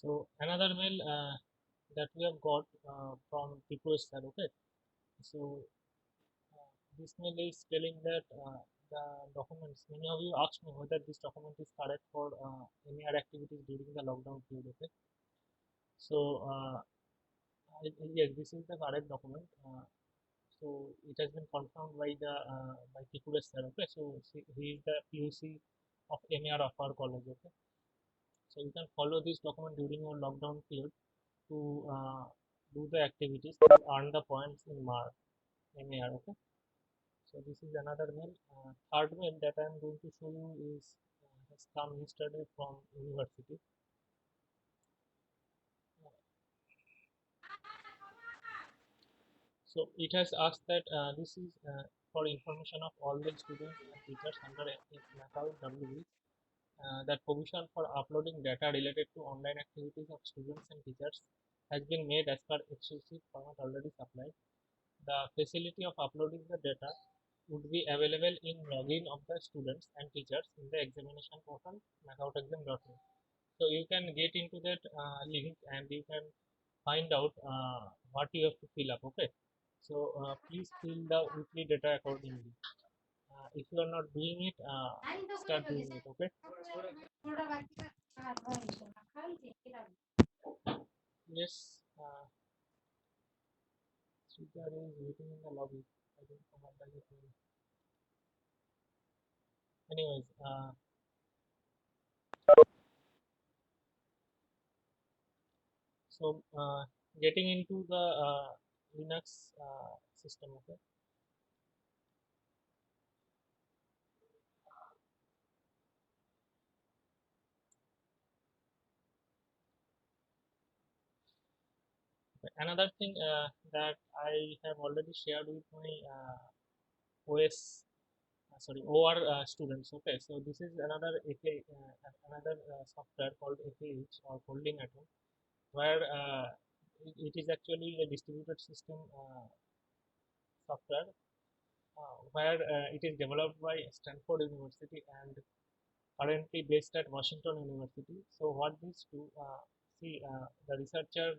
So another mail that we have got from Tripuresh sir. Okay, so this mail is telling that the documents. Many of you asked me whether this document is correct for any other activities during the lockdown period. Okay, so yes, this is the correct document. So it has been confirmed by the by Tripuresh sir. Okay, so he is the PUC of MER of our college. Okay, so you can follow this document during your lockdown period to do the activities to earn the points in MER. Okay, so this is another mail. Third mail that I am going to show you is has come yesterday from university. So it has asked that this is for information of all the students and teachers under NACAO WE that provision for uploading data related to online activities of students and teachers has been made as per exclusive format already supplied. The facility of uploading the data would be available in login of the students and teachers in the examination portal macautexam.in. So you can get into that link and you can find out what you have to fill up. Okay. So please fill the weekly data accordingly. If you are not doing it, start doing it. Okay. Yes. Sridhar is waiting in the lobby. I don't know what does it mean. Anyways, so getting into the Linux system. Okay. Another thing that I have already shared with my OS, sorry, OR students. Okay, so this is another another software called FAH or Folding Atom, where it is actually a distributed system software where it is developed by Stanford University and currently based at Washington University. So what these do, the researcher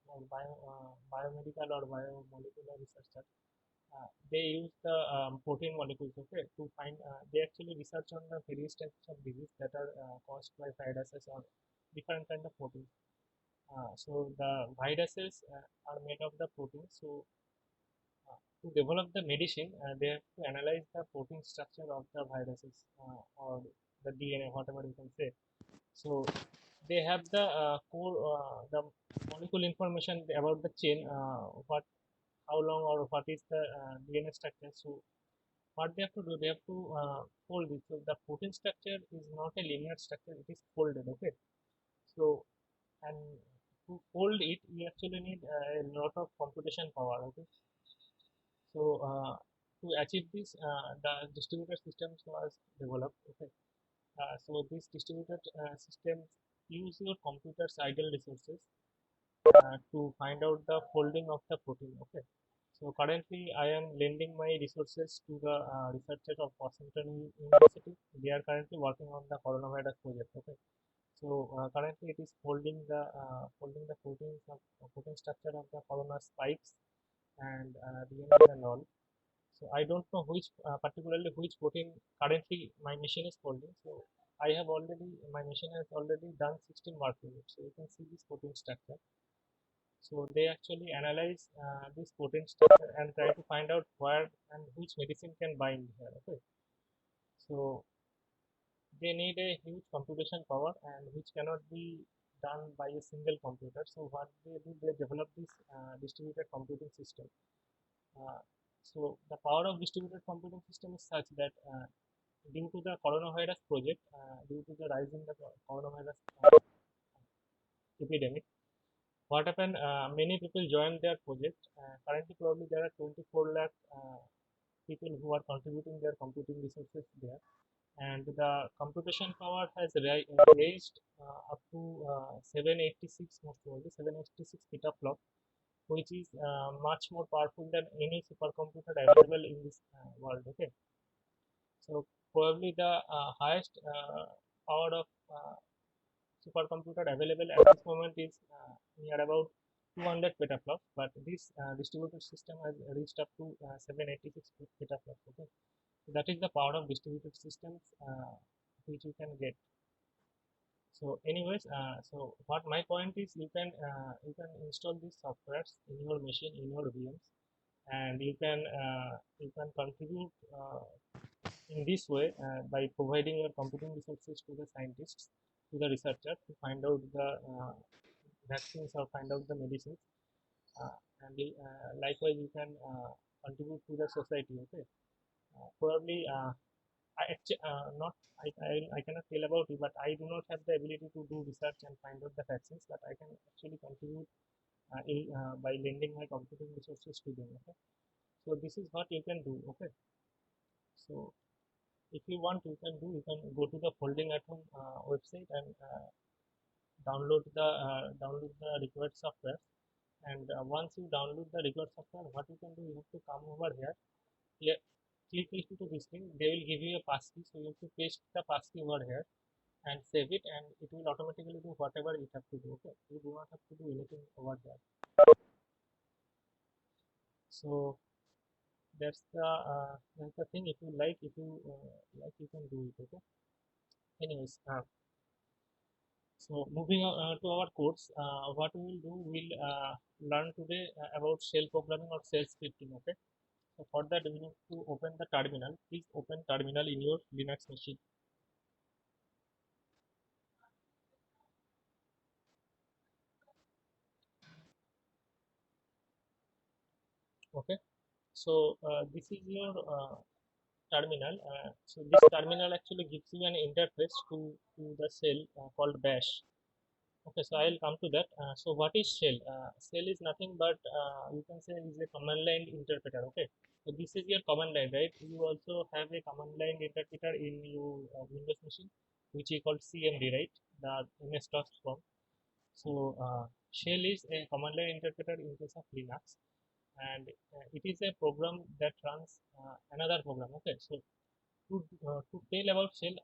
or biomedical or biomolecular researcher, they use the protein molecules, okay, to find, they actually research on the various types of disease that are caused by viruses or different kind of proteins. So the viruses are made of the protein. So to develop the medicine, they have to analyze the protein structure of the viruses or the DNA, whatever you can say. So they have the core, the molecule information about the chain, what, how long or what is the DNA structure. So what they have to do, they have to fold it. So the protein structure is not a linear structure; it is folded. Okay. So and to fold it, you actually need a lot of computation power. Okay. So to achieve this, the distributed systems was developed. Okay. So this distributed systems use your computer's idle resources to find out the folding of the protein. Okay. So currently, I am lending my resources to the researchers of Washington University. They are currently working on the coronavirus project. Okay. So currently, it is folding the proteins of protein structure of the corona spikes and DNA and all. So I don't know which particularly which protein currently my machine is folding. So I have already, my machine has already done 16 mark units. So you can see this protein structure. So they actually analyze this protein structure and try to find out where and which medicine can bind here. Okay. So they need a huge computation power and which cannot be done by a single computer. So what they do, they develop this distributed computing system. Uh, so the power of distributed computing system is such that due to the coronavirus project, due to the rise in the coronavirus epidemic, what happened? Many people joined their project. Currently, probably there are 24 lakh people who are contributing their computing resources there, and the computation power has raised up to 786, most probably 786 petaflop, which is much more powerful than any supercomputer available in this world. Okay, so probably the highest power of supercomputer available at this moment is near about 200 petaflops, but this distributed system has reached up to 786 petaflops. Okay, so that is the power of distributed systems which you can get. So anyways, so what my point is, you can install these softwares in your machine, in your VMs, and you can contribute in this way by providing your computing resources to the scientists, to the researchers, to find out the vaccines or find out the medicines, uh, and likewise you can contribute to the society. Okay, probably not I cannot tell about it, but I do not have the ability to do research and find out the vaccines, but I can actually contribute by lending my computing resources to them. Okay, so this is what you can do. Okay, so if you want, you can go to the Folding at Home website and download the required software. And once you download the required software, what you can do, you have to come over here. Here, click to this thing. They will give you a passkey, so you have to paste the passkey over here and save it, and it will automatically do whatever it have to do. Okay, you do not have to do anything over there. So that's the thing. If you like, like, you can do it. Okay, anyways, so moving on to our course, what we will do, we'll learn today about shell programming or shell scripting. Okay, so for that we need to open the terminal. Please open terminal in your Linux machine. Okay, so this is your terminal. So this terminal actually gives you an interface to the shell called bash. Okay, so I will come to that. So what is shell? Shell is nothing but you can say is a command line interpreter. Okay, so this is your command line, right? You also have a command line interpreter in your Windows machine, which is called CMD, right? The MS-DOS form. So shell is a command line interpreter in case of Linux, and it is a program that runs another program. Okay, so to tell about shell,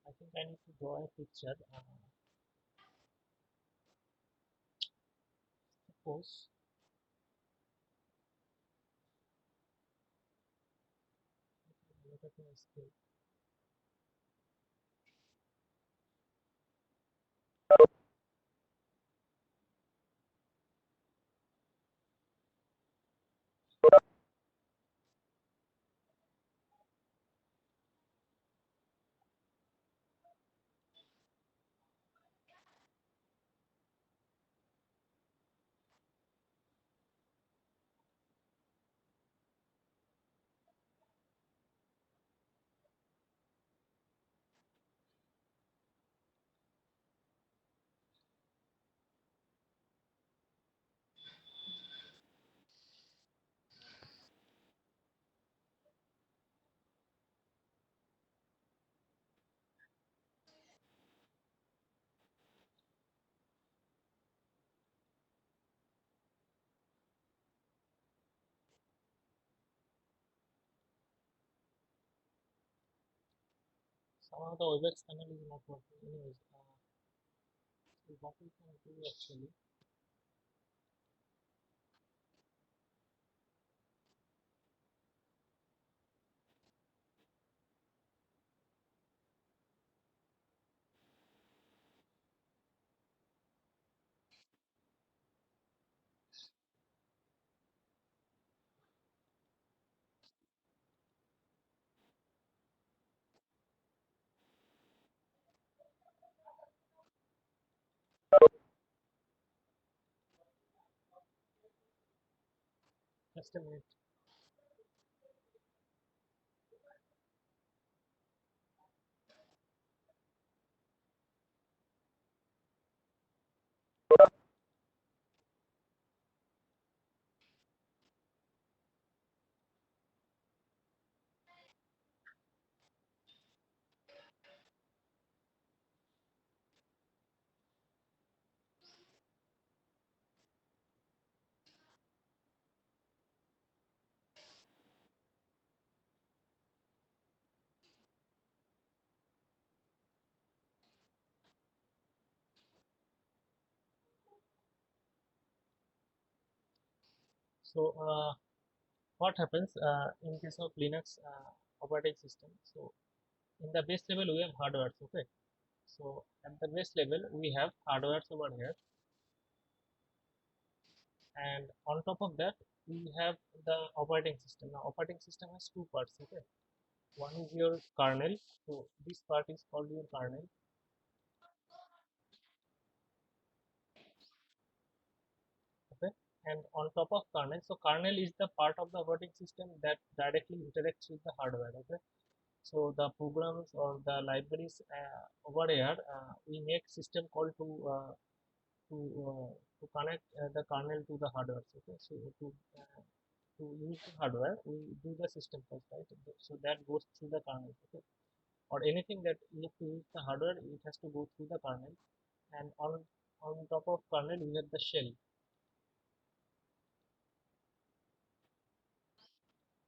I think I need to draw a picture. Suppose look at my screen. Somehow the WebEx panel is not working. Anyways, so what we can do actually, just a minute. So what happens in case of Linux operating system? So in the base level we have hardware. Okay, so at the base level we have hardware over here, and on top of that we have the operating system. Now operating system has two parts. Okay, one is your kernel. So this part is called your kernel. Okay, and on top of kernel, so kernel is the part of the operating system that directly interacts with the hardware. Okay, so the programs or the libraries over here, we make system call to uh, to connect the kernel to the hardware. Okay, so to use the hardware we do the system first, right? So that goes through the kernel. Okay, or anything that you have to use the hardware, it has to go through the kernel, and on top of kernel we have the shell.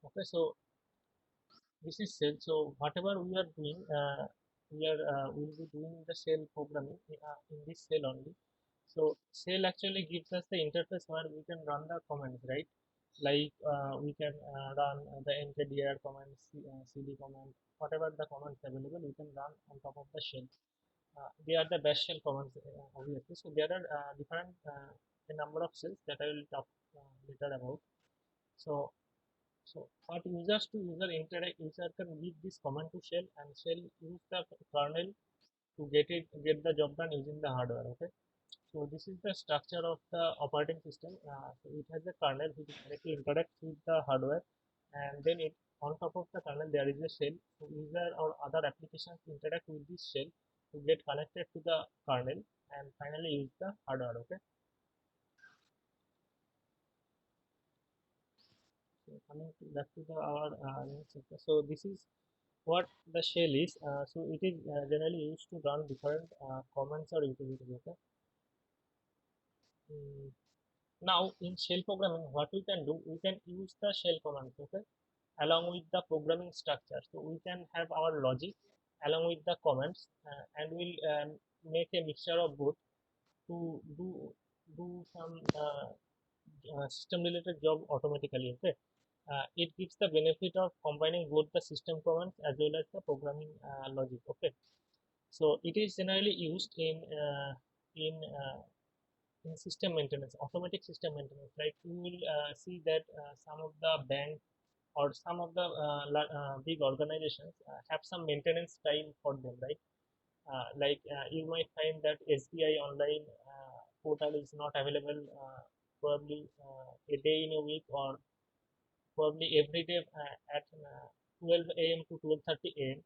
Okay, so this is shell. So whatever we are doing, we'll be doing the shell programming in this shell only. So shell actually gives us the interface where we can run the commands, right? Like we can run the mkdir command, cd command, whatever the commands available, we can run on top of the shell. They are the best shell commands, obviously. So there are different a number of shells that I will talk later about. So so what users to user interact, user can give this command to shell, and shell use the kernel to get the job done using the hardware. Okay, so this is the structure of the operating system. So it has a kernel which directly interacts with the hardware, and then it on top of the kernel there is a shell. So user or other applications interact with this shell to get connected to the kernel and finally use the hardware. Okay, so coming to back to the our next sector. So this is what the shell is. So it is generally used to run different commands or utilities. Okay. Mm, Now in shell programming, what we can do, we can use the shell commands, okay, along with the programming structure. So we can have our logic along with the commands, and we'll make a mixture of both to do some system related job automatically. Okay, it gives the benefit of combining both the system commands as well as the programming logic. Okay, so it is generally used in in system maintenance, automatic system maintenance. Like you will see that some of the bank or some of the big organizations have some maintenance time for them, right? You might find that SBI online portal is not available probably a day in a week, or probably every day at 12 a.m. to 12:30 a.m.,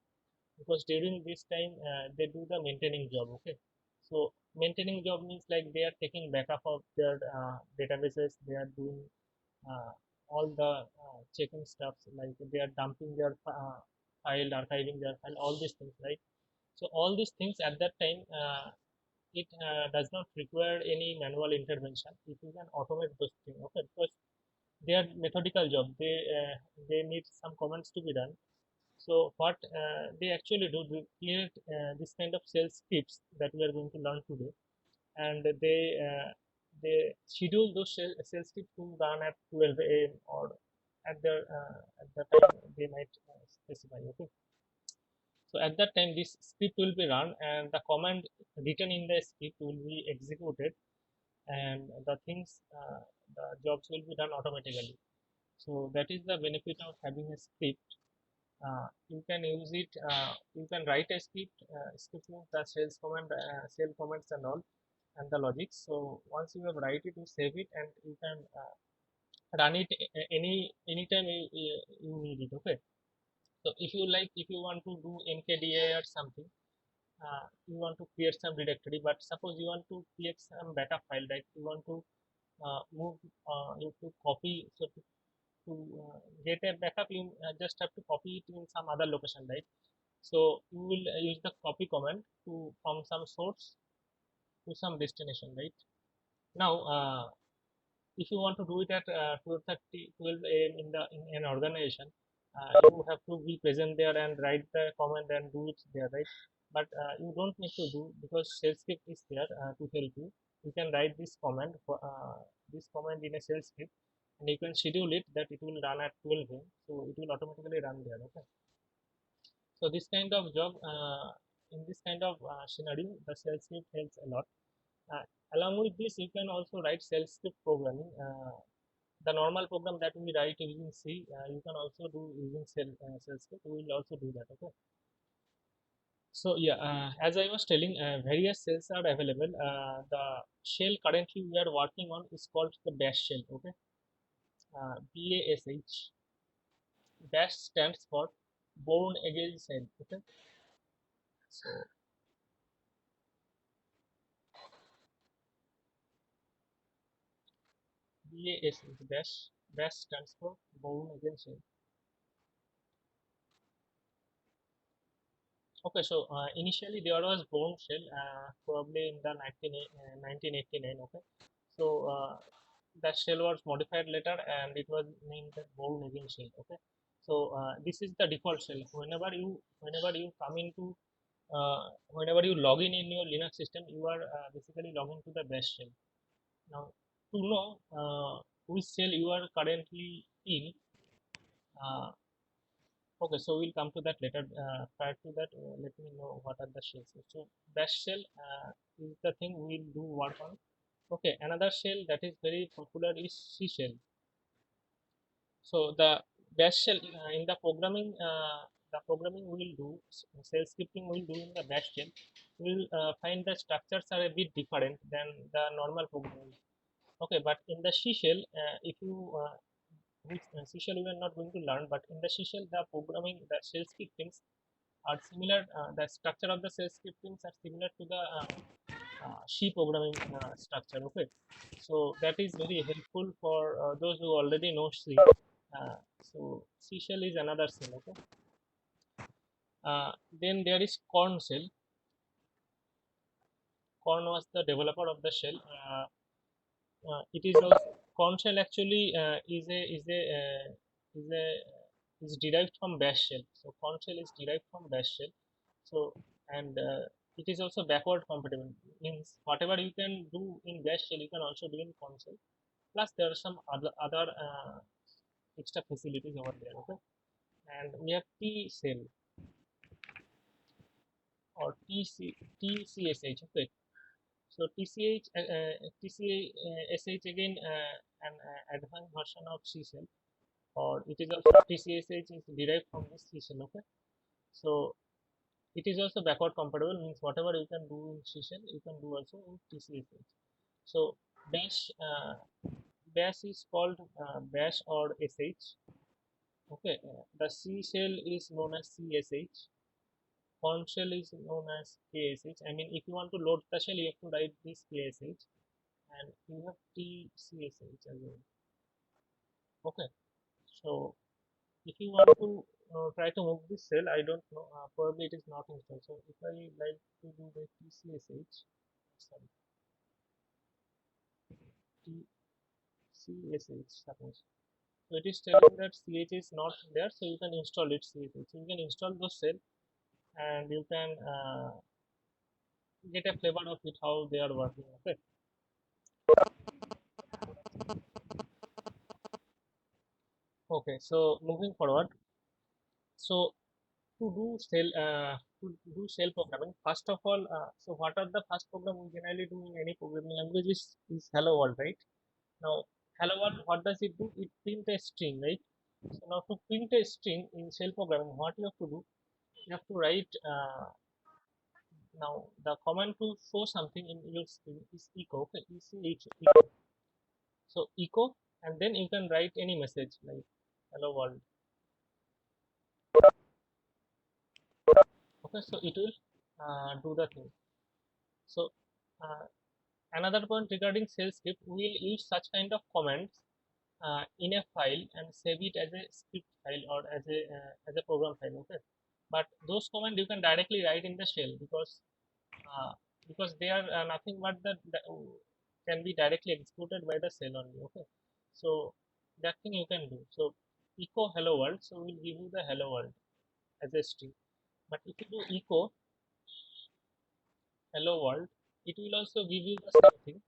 because during this time they do the maintaining job. Okay, so maintaining job means like they are taking backup of their databases, they are doing uh, all the checking stuffs, like they are dumping their file, archiving their file, all these things, right? So all these things at that time, it does not require any manual intervention if you can automate those things. Okay, because they are methodical job, they need some commands to be done. So what they actually do, they create this kind of shell scripts that we are going to learn today, and they schedule those shell scripts to run at 12 a.m. or at the time they might specify. Okay, so at that time this script will be run, and the command written in the script will be executed, and the jobs will be done automatically. So that is the benefit of having a script. You can use it, you can write a script. Script means the shell commands and all, and the logic. So once you have write it, you save it, and you can run it anytime you need it. Okay, so if you like, if you want to do mkda or something, you want to create some directory, but suppose you want to create some backup file, like you want to move, you have to copy. So to get a backup, you just have to copy it in some other location, right? So you will use the copy command to from some source to some destination, right? Now if you want to do it at 12 a.m. in an organization, you have to be present there and write the command and do it there, right? But you don't need to do, because shell script is there to help you. You can write this command in a shell script, and you can schedule it that it will run at 12 a.m. So it will automatically run there. Okay. So this kind of job, in this kind of scenario, the shell script helps a lot. Uh, Along with this, you can also write shell script programming. The normal program that we write using C, you can also do using shell script. We will also do that. Okay. So yeah, as I was telling, various shells are available. The shell currently we are working on is called the Bash shell. Okay, BASH. Bash stands for Born Again Shell. Okay, so BASH is Bash. Bash stands for Born Again Shell. Okay, so initially there was Born shell, probably in the 1989. Okay, so that shell was modified later and it was named the Born Again shell. Okay, so this is the default shell. Whenever you come into whenever you log in your Linux system, you are basically logging to the Bash shell. Now, to know which shell you are currently in, uh, okay, so we'll come to that later. Prior to that, let me know what are the shells. So bash shell is the thing we'll do work on. Okay, another shell that is very popular is C shell. So the bash shell in the programming we will do shell scripting we will do in the bash shell. We'll find the structures are a bit different than the normal programming. Okay, but in the C shell, if you which C shell we are not going to learn, but in the C shell the programming the shell scriptings are similar. The structure of the shell scriptings are similar to the C programming structure. Okay, so that is very helpful for those who already know C. So C shell is another shell. Okay, then there is Corn shell. Corn was the developer of the shell. It is also Corn shell actually is a is derived from Bash shell. So Corn shell is derived from Bash shell. So and it is also backward compatible. Means whatever you can do in Bash shell, you can also do in Corn shell. Plus there are some other extra facilities over there. Okay, and we have T shell or TCSH. Okay, so TCSH again an advanced version of C shell, or it is also TCSH is derived from this C shell. Okay, so it is also backward compatible. Means whatever you can do in C shell, you can do also in TCSH. So bash bash is called bash or sh. Okay, the C shell is known as CSH. Corn shell is known as KSH. I mean, if you want to load the shell, you have to write this KSH, and you have TCSH as well. Okay, so if you want to try to move this cell, I don't know, probably it is not installed. So if I like to do the TCSH, sorry, TCSH suppose. So it is telling that CH is not there, so you can install it CH. So you can install those cell and you can get a flavor of it how they are working. Okay. Okay. So moving forward, so to do shell programming, first of all, so what are the first program we generally do in any programming language is hello world, right? Now hello world, what does it do? It print a string, right? So now to print a string in shell programming, what you have to do, you have to write now the command to show something in your screen is echo. Okay, echo. So echo, and then you can write any message like hello world. Okay, so it will do the thing. So uh, another point regarding shell script, we will use such kind of commands in a file and save it as a script file or as a program file. Okay, but those commands you can directly write in the shell uh, because they are nothing but the can be directly executed by the shell only. Okay, so that thing you can do. So echo hello world, so we'll give you the hello world as a string. But if you do echo hello world, it will also give you the same thing.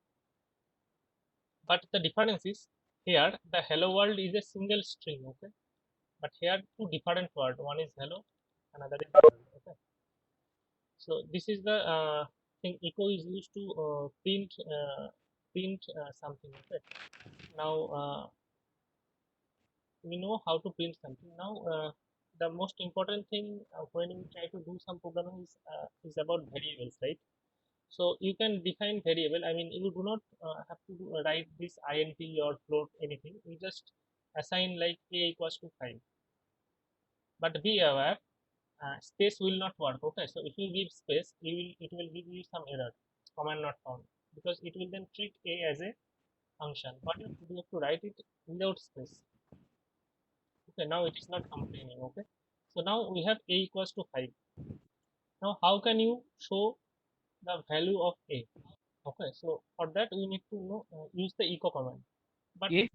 But the difference is here the hello world is a single string, okay, but here two different words, one is hello, another is world, okay. So this is the thing echo is used to print something, okay. Now we know how to print something. Now the most important thing when we try to do some programming is about variables, right? So you can define variable. I mean, you do not have to write this int or float anything. You just assign like a equals to 5. But be aware, space will not work. Okay, so if you give space, it will give you some error, command not found, because it will then treat a as a function. But you have to write it without space. Okay, now it is not complaining. Okay, so now we have a equals to 5. Now how can you show the value of a? Okay, so for that we need to know use the echo command. But Yes.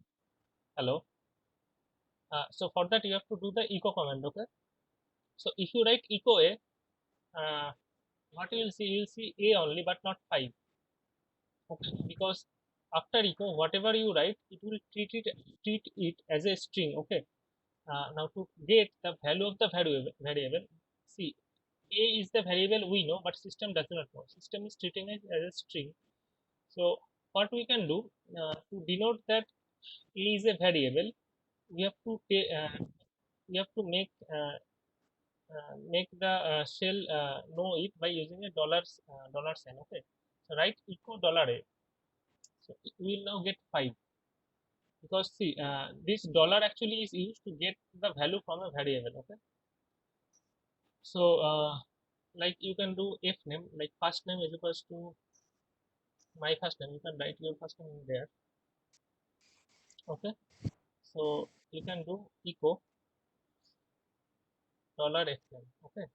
hello, so for that you have to do the echo command. Okay, so if you write echo a, what you will see, you will see a only but not 5. Okay, because after echo whatever you write, it will treat it as a string. Okay, now to get the value of the variable, see, a is the variable we know, but system does not know. System is treating it as a string. So what we can do to denote that a is a variable, we have to make the shell know it by using a dollar sign. Okay, so write echo dollar a. So we will now get 5, because see, this dollar actually is used to get the value from a variable. Okay, so like you can do f name, like first name is equals to my first name. You can write your first name in there. Okay, so you can do echo dollar f name. Okay,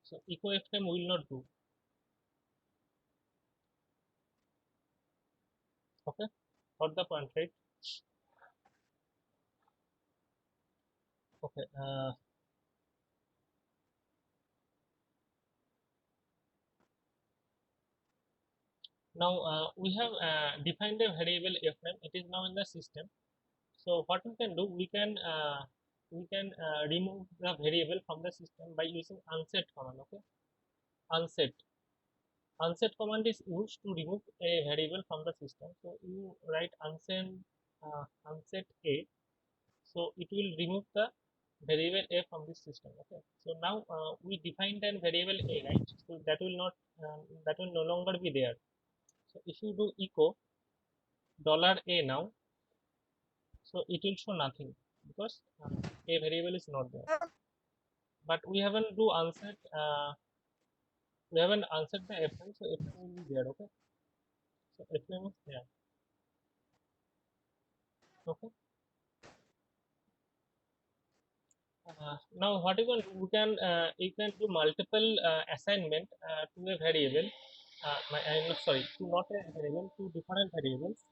so echo f name will not do. Okay, got the point, right? Okay, now we have defined a variable f name. It is now in the system. So what we can do, we can remove the variable from the system by using unset command. Okay, unset command is used to remove a variable from the system. So you write unset a, so it will remove the variable a from this system. Okay, so now we defined an variable a, right? So that will no longer be there. So if you do echo dollar a now, so it will show nothing, because a variable is not there. But we haven't answered the fm, so fm will be there. Okay, so fm is there. Okay, now what you can do, you can do multiple assignment to a variable. I'm not sorry, to not a variable, to different variables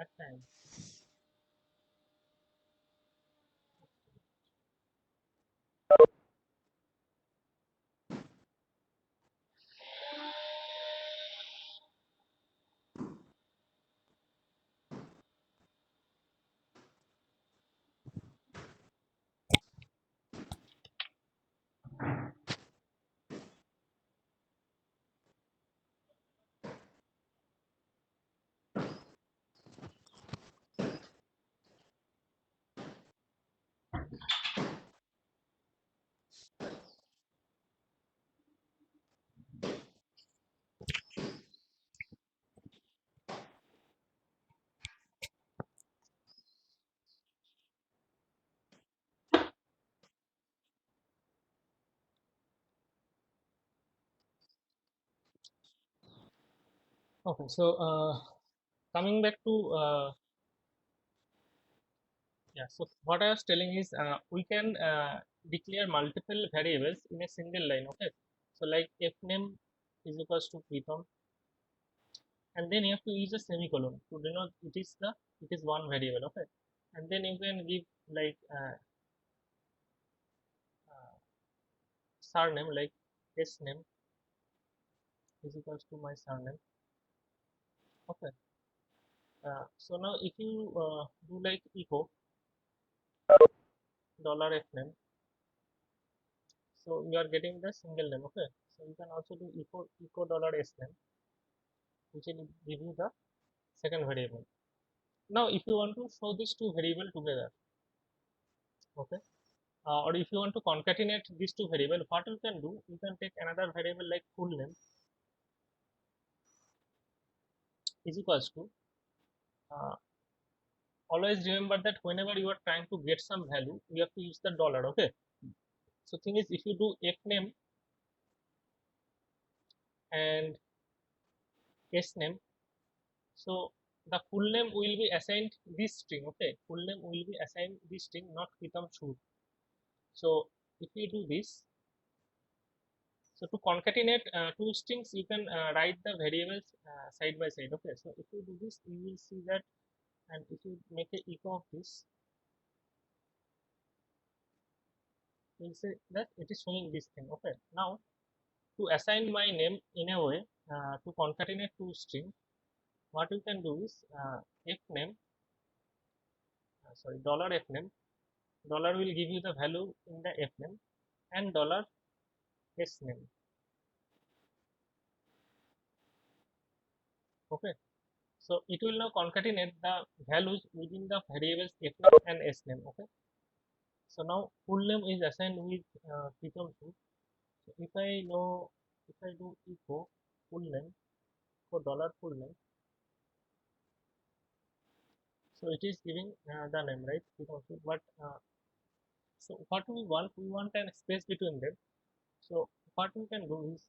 at times. Okay, so coming back to yeah, so what I was telling is we can declare multiple variables in a single line. Okay, so like f name is equals to Pritam, and then you have to use a semicolon to denote it is one variable. Okay, and then you can give like uh, surname, like s name is equals to my surname. Okay, So now if you do like echo dollar $fname, so you are getting the single name. Okay, so you can also do echo dollar $sname, which will give you the second variable. Now if you want to show these two variable together, okay, or if you want to concatenate these two variable, what you can do, you can take another variable like full name is equals to uh, always remember that whenever you are trying to get some value, you have to use the dollar. Okay, so thing is, if you do fname and sname, so the full name will be assigned this string. Okay, full name will be assigned this string, not Pritam Sood. So if we do this, so to concatenate two strings, you can write the variables side by side. Okay, so if you do this, you will see that, and if you make a echo of this, you will see that it is showing this thing. Okay, now to assign my name in a way to concatenate two strings, what you can do is fname, sorry, dollar $fname, dollar will give you the value in the fname, and dollar $sname. Okay, so it will now concatenate the values within the variables fname and sname. Okay, so now full name is assigned with Pritam Sood. So if I know, if I do echo full name for dollar full name, so it is giving the name, right, Pritam Sood. But so what we want an space between them. So what we can do is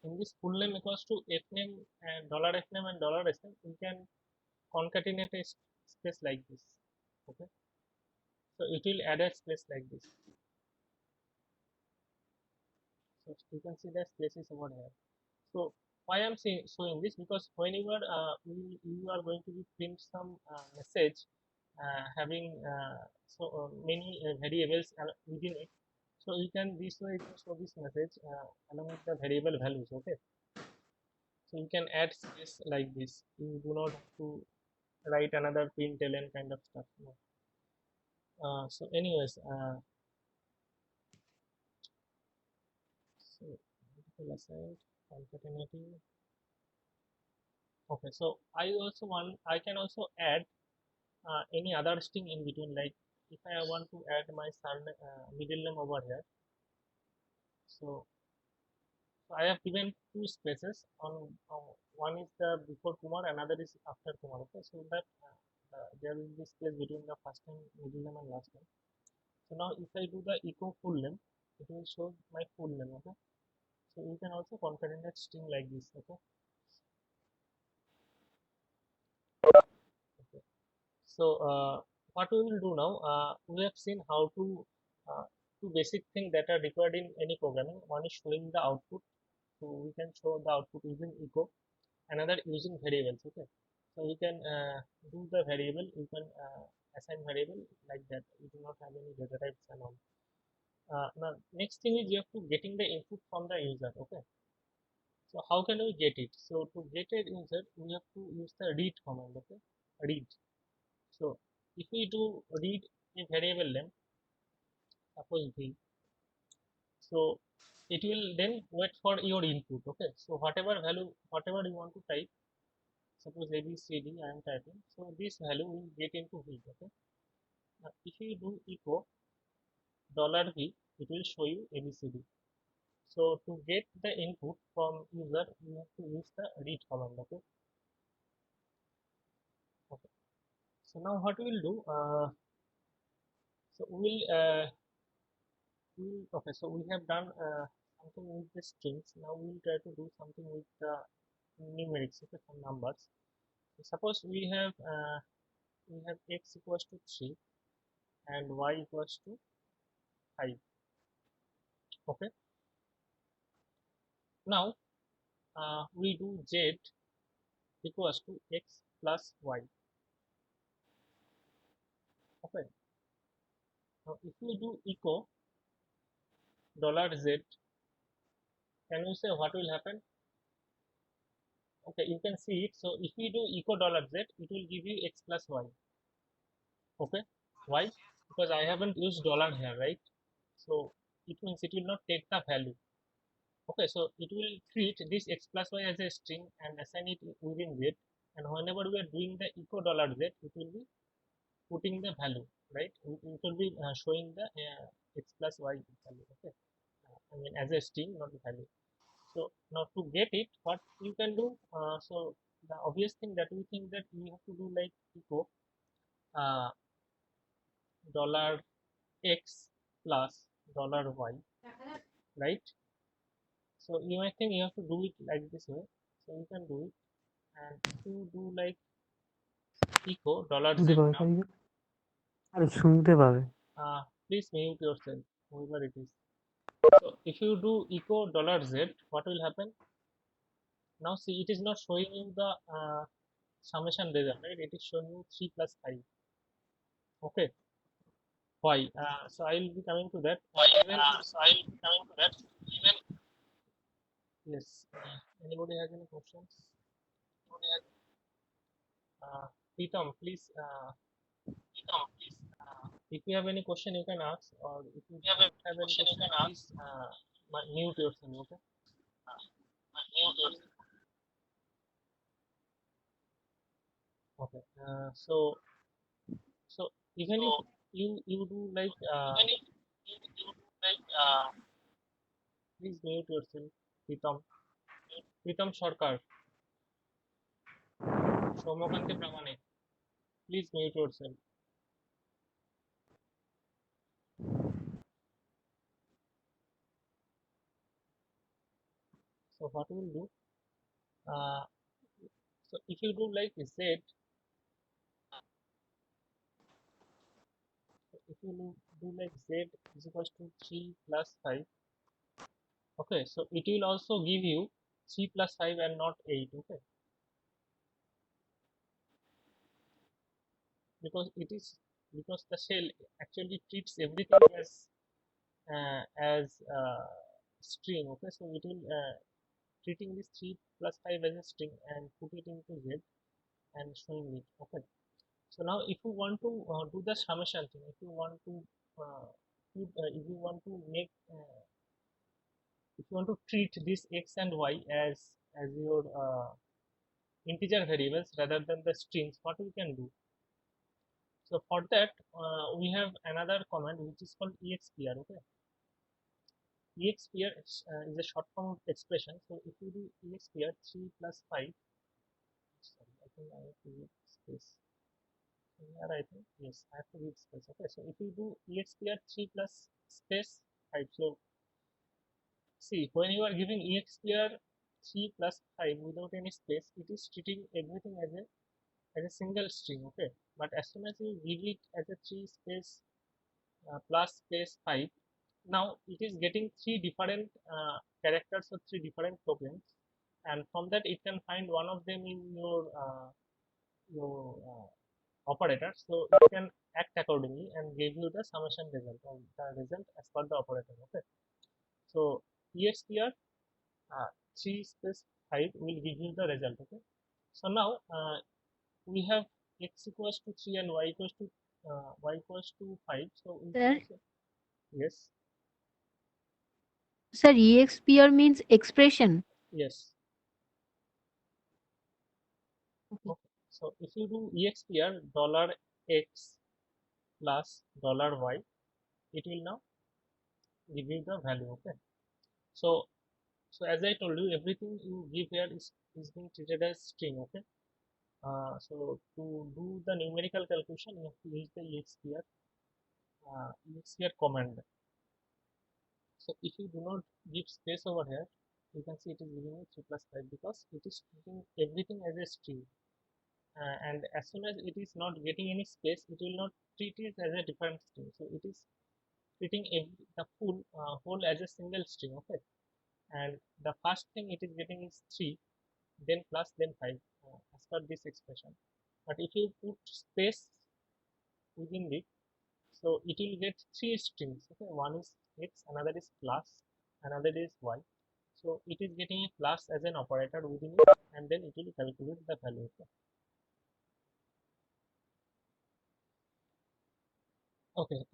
in this full name equals to fname and dollar $fname and dollar $sname, we can concatenate a space like this. Okay, so it will add a space like this. So you can see the space is over here. So why I'm showing this, because whenever you are going to be print some message having many variables within it, so you can this way show this message along with the variable values. Okay, so you can add space like this. You do not have to write another println kind of stuff. No. So anyways, so multiple assigned concatenating. Okay, so I can also add any other string in between, like if I want to add my middle name over here. So, so I have given two spaces on one is the before Kumar, another is after Kumar. Okay, so that there will be space between the first name, middle name, and last name. So now if I do the echo full name, it will show my full name. Okay, so you can also concatenate string like this. Okay, okay. So what we will do now, we have seen how to two basic things that are required in any programming. One is showing the output, so we can show the output using echo. Another using variables. Okay, so you can do the variable, you can assign variable like that. You do not have any data types and all. Now next thing is you have to getting the input from the user. Okay, so how can we get it? So to get a user, we have to use the read command. Okay, read. So if we do read a variable name, suppose v, so it will then wait for your input. Okay, so whatever value, whatever you want to type, suppose ABCD I am typing, so this value will get into v. Okay, now if you do echo $v, it will show you ABCD. So to get the input from user, you have to use the read command. Okay, okay. So now what we will do, so okay, so we have done something with the strings. Now we will try to do something with the numerics. Okay, some numbers. So suppose we have x equals to 3 and y equals to 5. Okay, now we do z equals to x plus y. Okay, now if we do echo $z, can you say what will happen? Okay, you can see it. So if we do echo dollar $z, it will give you x plus y. Okay, why? Because I haven't used dollar here, right? So it means it will not take the value. Okay, so it will treat this x plus y as a string and assign it within z, and whenever we are doing the echo dollar $z, it will be putting the value, right? It will be showing the x plus y value. Okay, I mean as a string, not the value. So now to get it, what you can do, so the obvious thing that we think that we have to do like echo uh, dollar $x plus dollar $y, right? So you might think you have to do it like this way. So you can do it, and if you do like echo dollar শুনতে $z পাবে now, তাই না? আরে শুনতে পাবে। please mute yourself, whoever it is. So if you do echo dollar $z, what will happen? Now see, it is not showing you the summation result, right? It is showing you 3 plus 5. Okay, why? So I will be coming to that. Why? Even So I'll be coming to that. Even yes, anybody has any questions? Pritam, please, please, if you have any question, you can ask, or if you you have a don't have any question you question, can ask. please mute yourself. Okay. Mute yourself. Okay. So even if So you do like even if you like please mute yourself, Pritam. Pritam Sarkar, Somakante Pramane, please mute yourself. So what we will do? So if you do like Z, if you do like Z is equals to 3 plus 5. Okay, so it will also give you 3 plus 5 and not 8. Okay, because it is because the shell actually treats everything as string. Okay, so it will treating this 3 plus 5 as a string and put it into Z and showing it. Okay, so now if you want to do the summation thing, if you want to if you want to make if you want to treat this x and y as your integer variables rather than the strings, what we can do? So for that we have another command which is called expr. Okay, expr is a short form of expression. So if you do expr 3 plus 5, sorry, I think I have to give space here. I think yes, I have to give space. Okay, so if you do expr 3 plus space 5, so see, when you are giving expr 3 plus 5 without any space, it is treating everything as a single string. Okay, but as soon as you give it as a 3 space plus space 5, now it is getting three different characters or three different tokens, and from that it can find one of them in your operator, so it can act accordingly and give you the summation result or the result as per the operator. Okay, so expr 3 space 5 will give you the result. Okay, so now we have x equals to 3 and y equals to 5, so we Sir, can say yes. sir, EXPR means expression. Yes. Okay. Okay. So if you do expr dollar $x plus dollar $y, it will now give you the value. Okay. So as I told you, everything you give here is being treated as string. Okay. So to do the numerical calculation, you have to use the expr command. So if you do not give space over here, you can see it is giving you 3 plus 5 because it is treating everything as a string. And as soon as it is not getting any space, it will not treat it as a different string. So it is treating the whole as a single string. Okay, and the first thing it is getting is 3, then plus, then 5 as per this expression. But if you put space within it, so it will get three strings. Okay, one is x, another is plus, another is y. So it is getting a plus as an operator within it, and then it will calculate the value. Okay.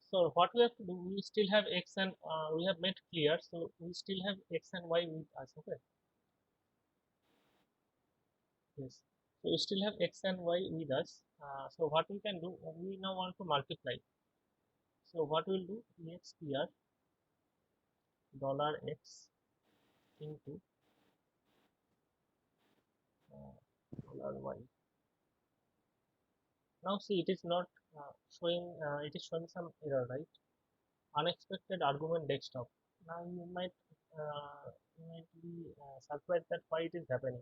So what we have to do, we still have x and we have made clear. So we still have x and y with us. Okay. Yes. So we still have x and y with us. So what we can do, we now want to multiply. So what we'll do, ex here dollar x into dollar y. Now see, it is not showing. It is showing some error, right? Unexpected argument desktop. Now you might be surprised that why it is happening,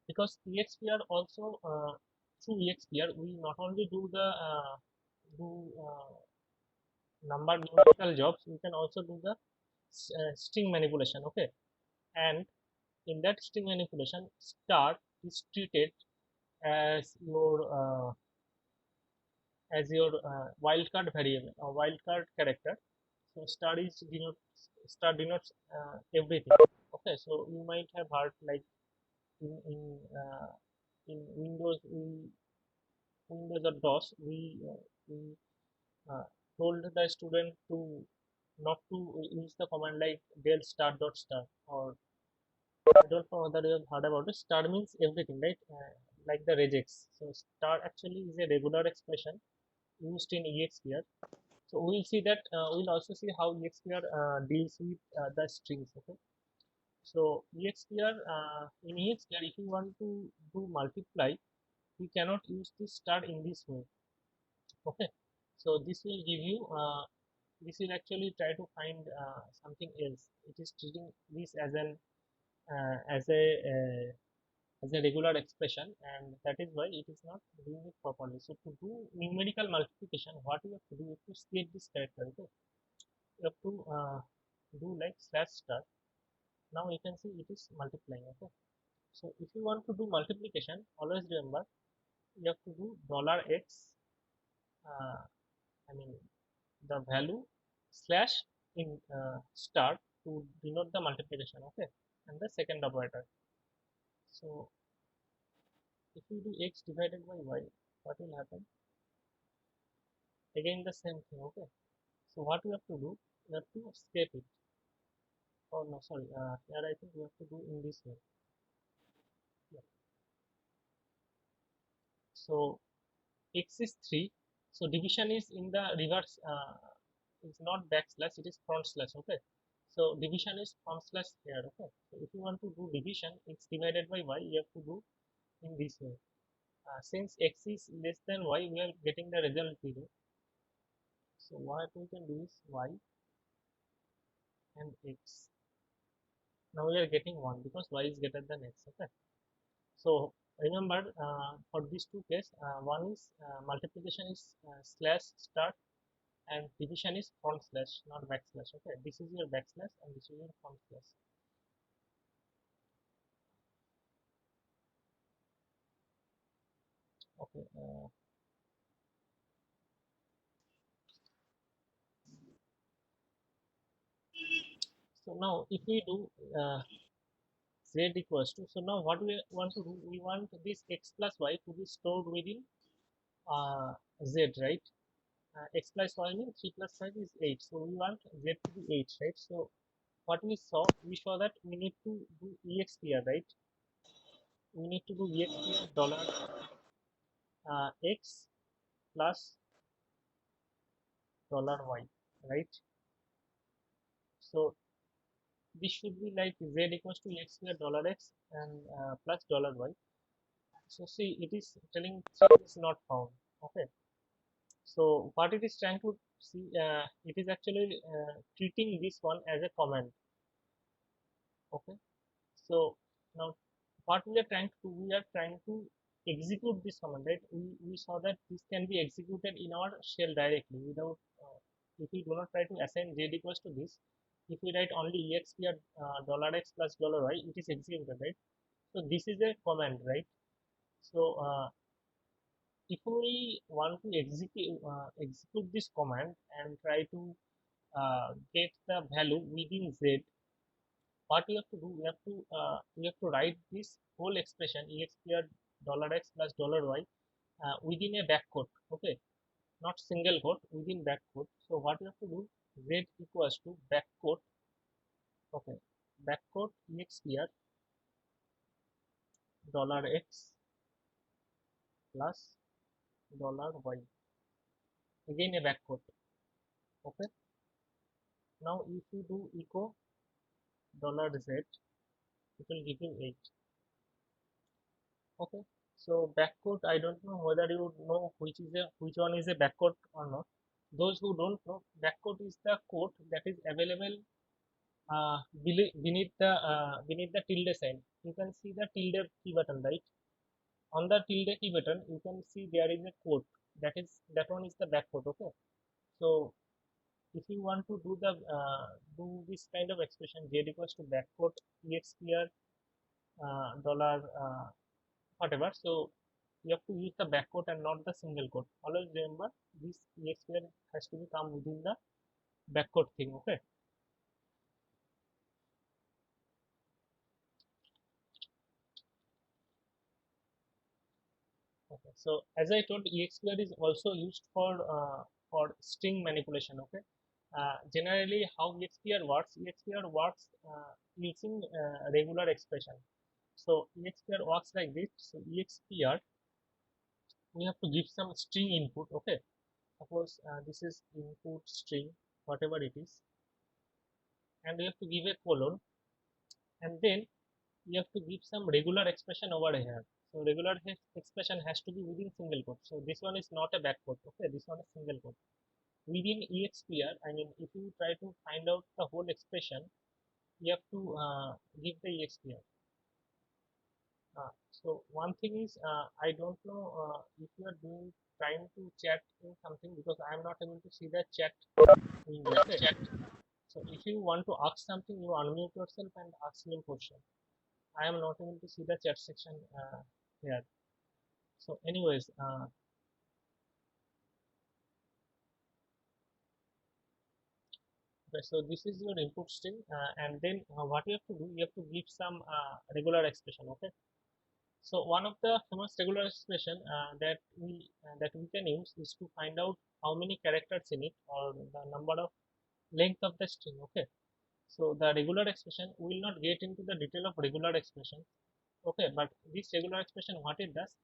because EXPR also through EXPR we not only do the do number numerical jobs, we can also do the string manipulation. Okay, and in that string manipulation, star is treated as your wildcard variable or wildcard character. So star denotes everything. Okay, so you might have heard like in Windows or DOS, we uh, told the student to not to use the command like del star dot star, or I don't know whether you have heard about it. Star means everything, right? Like the regex. So star actually is a regular expression used in EXPR. So we'll see that. We'll also see how EXPR deals with the strings. Okay. So EXPR in EXPR, if you want to do multiply, we cannot use this star in this way. Okay. So this will give you. This will actually try to find something else. It is treating this as an uh, as a uh, as a regular expression, and that is why it is not doing it properly. So to do numerical multiplication, what you have to do, you have to split this character. Okay, you have to do like slash star. Now you can see it is multiplying. Okay, so if you want to do multiplication, always remember you have to do dollar x. Uh, I mean the value slash in star to denote the multiplication. Okay, and the second operator. So if you do x divided by y, what will happen? Again the same thing. Okay, so what you have to do, you have to escape it. Oh no, sorry, here I think you have to do in this way. Yeah. So x is 3, so division is in the reverse, it's not backslash, it is front slash. Okay, so division is front slash here. Okay, so if you want to do division, x divided by y, you have to do in this way. Since x is less than y, we are getting the result 0. So what we can do is y and x. Now we are getting 1 because y is greater than x. Okay, so remember for these two cases, one is multiplication is slash start, and division is front slash, not backslash. Okay, this is your backslash and this is your front slash. Okay, so now if we do z equals to, so now what we want to do, we want this x plus y to be stored within z, right? X plus y means 3 plus 5 is 8, so we want z to be 8, right? So what we saw that we need to do expr, right? We need to do expr dollar x plus dollar y, right? So this should be like z equals to x square dollar x and plus dollar y. So see, it is telling it is not found. Okay, so what it is trying to see, it is actually treating this one as a command. Okay, so now what we are trying to do, we are trying to execute this command, right? We saw that this can be executed in our shell directly without if we do not try to assign z equals to this. If we write only exp dollar x plus dollar y, it is executed, right? So this is a command, right? So if we want to execute this command and try to get the value within z, what we have to do, we have to write this whole expression expr $x plus $y within a backquote, okay, not single quote, within backquote. So what we have to do, z equals to backquote, okay, backquote expr $x plus $y, again a backquote, okay. Now if you do echo $z, it will give you 8, okay. So backquote, I don't know whether you know which one is a backquote or not. Those who don't know, backquote is the quote that is available beneath the tilde sign. You can see the tilde key button, right? On the tilde key button you can see there is a quote, that one is the backquote, okay. So if you want to do the do this kind of expression, z equals to backquote expr dollar whatever, so you have to use the backquote and not the single quote. Always remember this expr has to be come within the backquote thing, okay. Okay, so as I told, expr is also used for string manipulation, okay. Generally how expr works using regular expression. So expr works like this. So expr, we have to give some string input, okay. Suppose this is input string, whatever it is, and we have to give a colon, and then you have to give some regular expression over here. So regular expression has to be within single quote. So this one is not a backquote, okay, this one is single quote. Within expr, I mean, if you try to find out the whole expression, you have to give the expr. So one thing is, I don't know if you are doing trying to chat in something, because I am not able to see the chat window, okay. So if you want to ask something, you unmute yourself and ask me a question. I am not able to see the chat section here. So anyways, okay, so this is your input string, and then what you have to do, you have to give some regular expression, okay. So one of the famous regular expression that we can use is to find out how many characters in it, or the number of length of the string, okay. So the regular expression, we will not get into the detail of regular expression, okay, but this regular expression, what it does,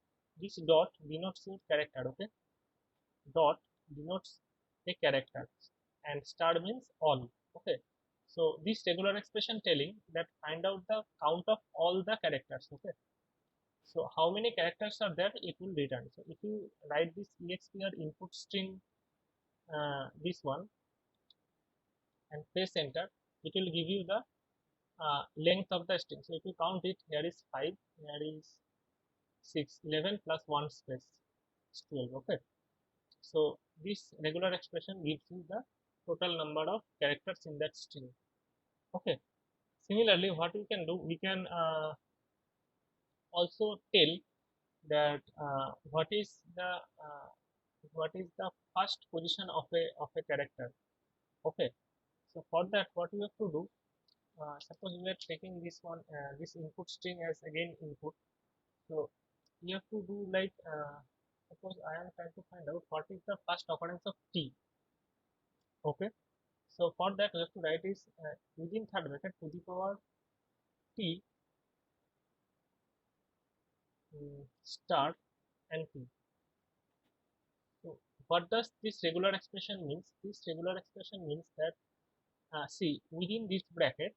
this dot denotes your character, okay. Dot denotes a character, and star means all, okay. So this regular expression telling that find out the count of all the characters, okay. So how many characters are there, it will return. So if you write this expr input string, this one, and press enter, it will give you the length of the string. So if you count it, here is 5, here is 6, 11 plus 1 space is 12, okay. So this regular expression gives you the total number of characters in that string, okay. Similarly, what we can do, we can also tell that what is the first position of a character, okay. So for that, what we have to do, suppose we are taking this one, this input string as again input. So you have to do like, suppose I am trying to find out what is the first occurrence of t, okay. So for that, we have to write is within third bracket to the power t star and t. So what does this regular expression means? This regular expression means that, see, within this bracket,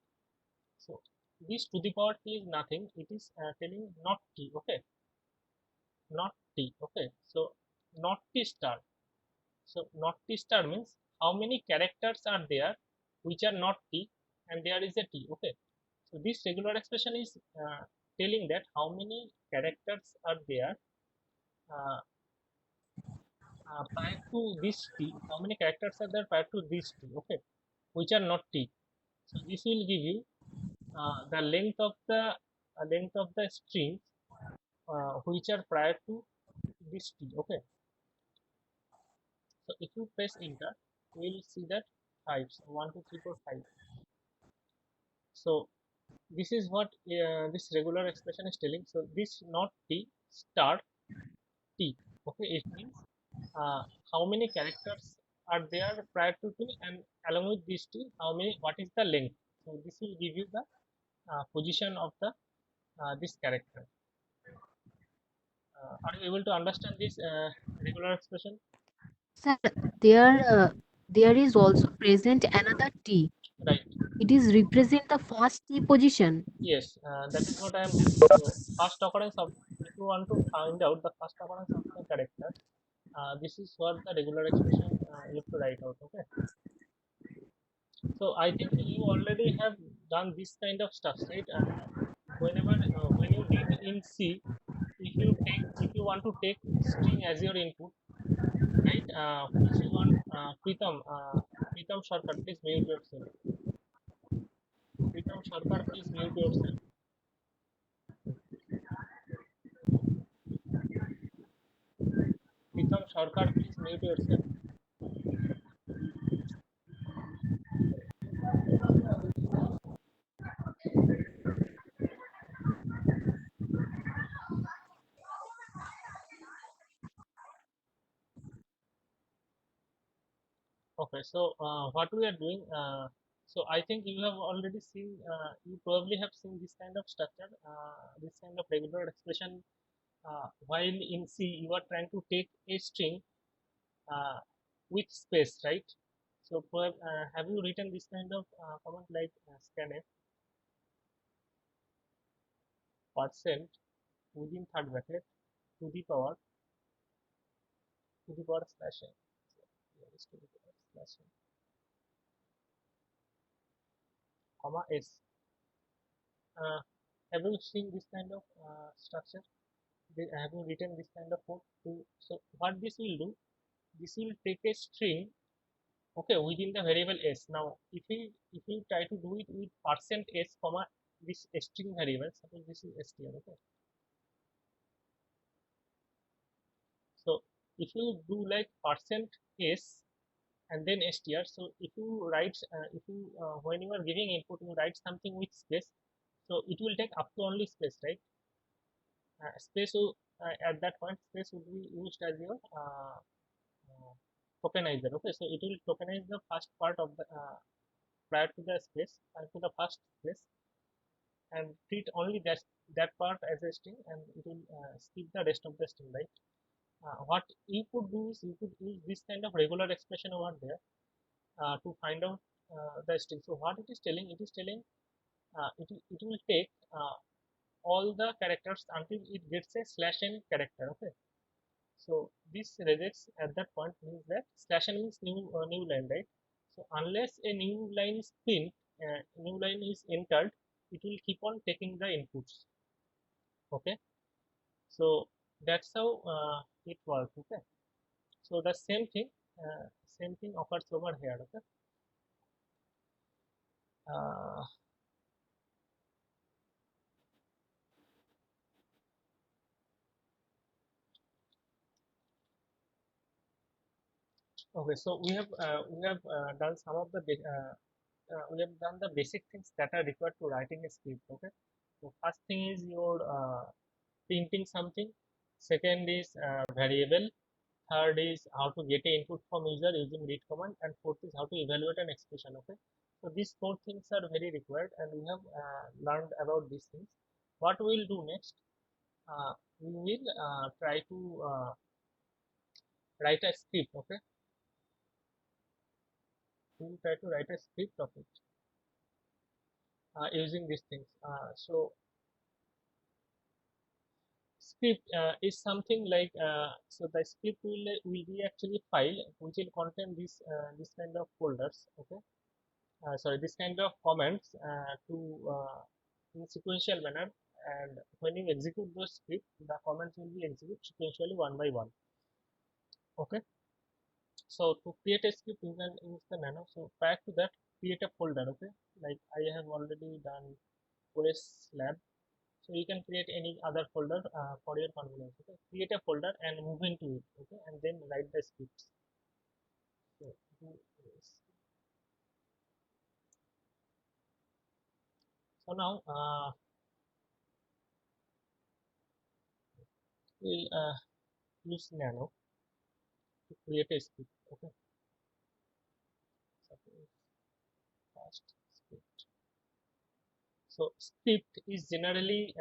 so this to the power t is nothing, it is telling not t, okay, not t, okay. So not t star, so not t star means how many characters are there which are not t, and there is a t, okay. So this regular expression is telling that how many characters are there uh, prior to this t, how many characters are there prior to this t, okay, which are not t. So this will give you the length of the strings which are prior to this t, okay. So if you press enter, we will see that 5, so 1 2 3 4 5. So this is what this regular expression is telling. So this not t star t. Okay, it means uh, how many characters are there prior to t, and along with this t, how many, what is the length. So this will give you the position of the this character. Are you able to understand this regular expression? Sir, there there is also present another T. Right. It is represent the first T position. Yes, that is what I am telling. So first occurrence of, if you want to find out the first occurrence of the character, this is what the regular expression you have to write out. Okay. So I think you already have done this kind of stuff, right? Whenever when you did in C, if you want to take string as your input, right? If you want Pritam Sarkar, please mute yourself. Pritam Sarkar, please mute yourself. Pritam Sarkar, please mute yourself. Okay, so what we are doing, so I think you have already seen, you probably have seen this kind of structure, this kind of regular expression. While in C, you are trying to take a string uh, with space, right? So have you written this kind of comment like scanf percent within third bracket to the power slash n. So here is to the power slash n, comma s. Uh, have you seen this kind of structure? Have you written this kind of code to, so what this will do, this will take a string, okay, within the variable s. Now if we try to do it with percent s comma this string variable, suppose this is str, okay. So if you do like percent s and then str, so if you write if you when you are giving input, you write something with space, so it will take up to only space, right? Space will, at that point space would be used as your uh, tokenizer. Okay, so it will tokenize the first part of the prior to the space, to the first space, and treat only that part as a string, and it will skip the rest of the string, right? What you could do is you could use this kind of regular expression over there to find out the string. So what it is telling, it is telling it will take all the characters until it gets a slash n character. Okay, so this regex at that point means that slash n means new line, right? So unless a new line is print, new line is entered, it will keep on taking the inputs. Okay, so that's how it works. Okay, so the same thing occurs over here. Okay, uh, okay, so we have done some of the we have done the basic things that are required to writing a script. Okay, so first thing is your printing something, second is variable, third is how to get a input from user using read command, and fourth is how to evaluate an expression. Okay, so these four things are very required, and we have learned about these things. What we will do next, we will try to write a script. Okay, we will try to write a script of it using these things. So script is something like so the script will be actually file which will contain this kind of folders. Okay, sorry, this kind of comments to in sequential manner, and when you execute those script, the comments will be executed sequentially one by one. Okay, so to create a script you can use the nano. So prior to that, create a folder. Okay, like I have already done OS lab. So you can create any other folder for your convenience. Okay, create a folder and move into it. Okay, and then write the scripts. So do this. So now we'll use nano to create a script. Okay, suppose first script. So script is generally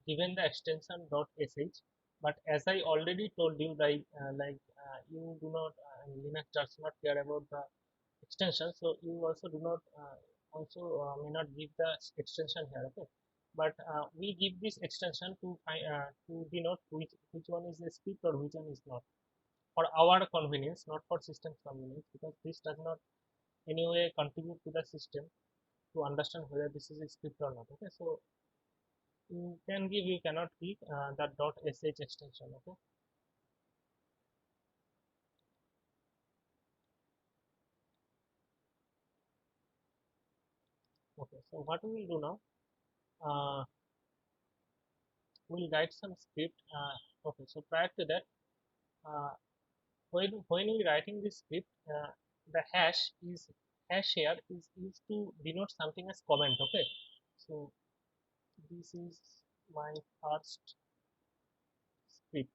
given the extension .sh, but as I already told you, you do not Linux does not care about the extension, so you also do not may not give the extension here. Okay, but we give this extension to denote which one is a script or which one is not, for our convenience, not for system convenience, because this does not anyway contribute to the system to understand whether this is a script or not. Okay, so you can give, you cannot give that .sh extension. Okay, okay, so what we will do now, we'll write some script. Okay, so prior to that, uh, when we writing this script, the hash here is used to denote something as comment. Okay, so this is my first script.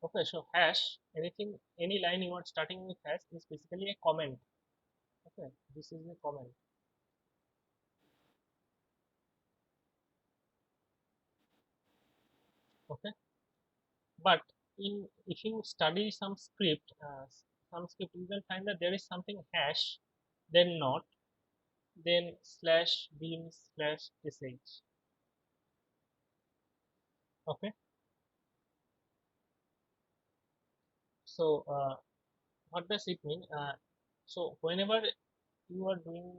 Okay, so hash, anything, any line you are starting with hash is basically a comment. Okay, this is a comment. Okay, but if you study some script, you will find that there is something hash, then not, then slash bin slash sh. Okay, so what does it mean? So whenever you are doing,